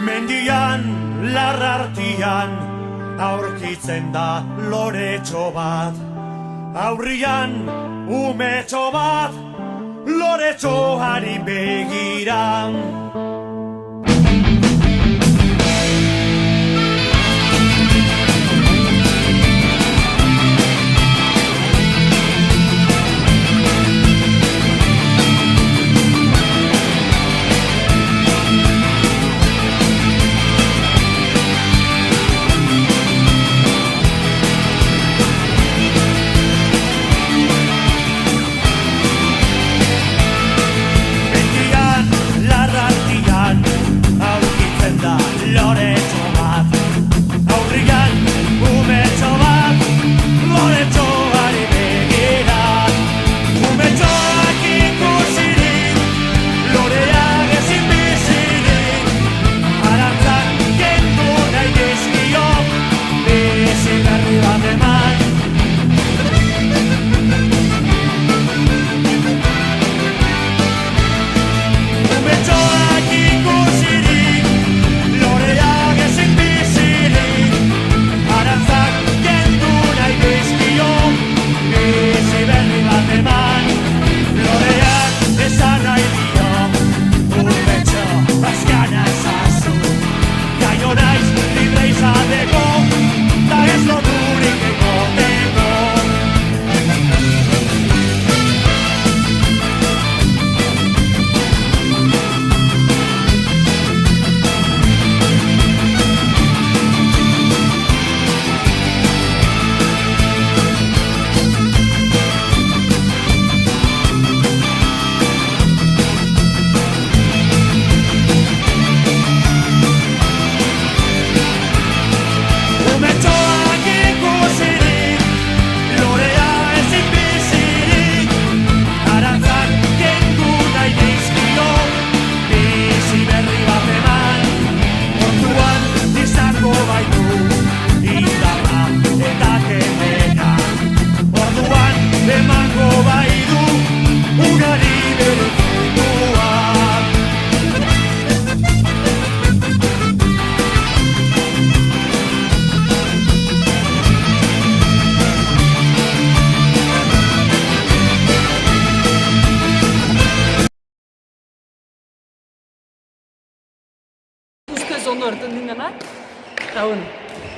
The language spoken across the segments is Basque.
Mendian, larrartian, aurkitzen da loretxo bat. Aurrian, umetxo bat, loretxoari begiran. Ondo hartzen dindenak, eta bueno,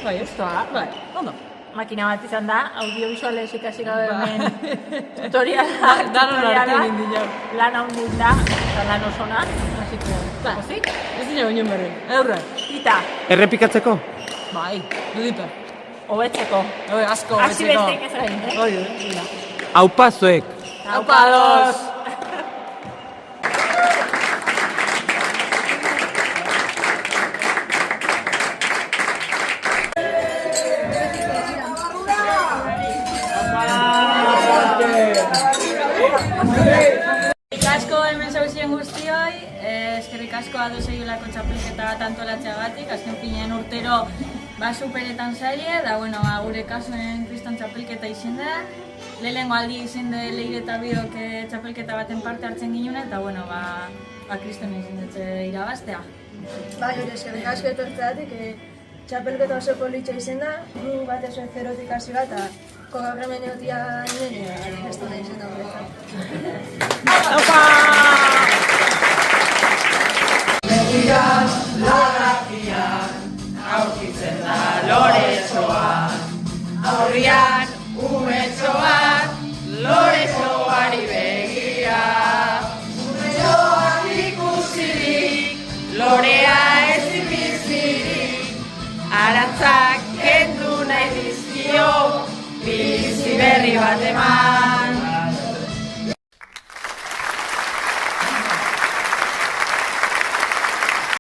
bai, ez da, bai, ondo. Makina bat izan da, audiovisualez ikasi gabe hemen tutoriala, lan handik da, eta lan osona, hasi que, pozik? Ez dira baino berren, eurra. Ita. Errepikatzeko? Bai, dudipa. Hobetzeko. Asko Hasi hobetzeko. besteik ez gain, Oi, Aupa zuek. Aupa ados! Asko hemen zauzien guztioi, eskerrik asko adoseiolako txapelketa bat antolatzeagatik, azken finean urtero superetan zaile, da bueno, gure kasuen kriston txapelketa izen da, lehenengo aldi izen de Leire eta Bidok txapelketa baten parte hartzen ginen, eta bueno, kriston izen dut irabaztea. Bai, hori eskerrik asko etortzeatik, txapelketa oso politxo izen da, gu bat ezuen zerotik hasi bat, eta kogabreme neotia nire, ez da izen da horretan. Mendian, larrakian, aurkitzen da loretxoan. Aurrian, umetxoan, loretxoari begira. Umetxoak ikusirik, lorea ezin bizirik. Arantzak kendu nahi dizkio, bizi berri bat eman.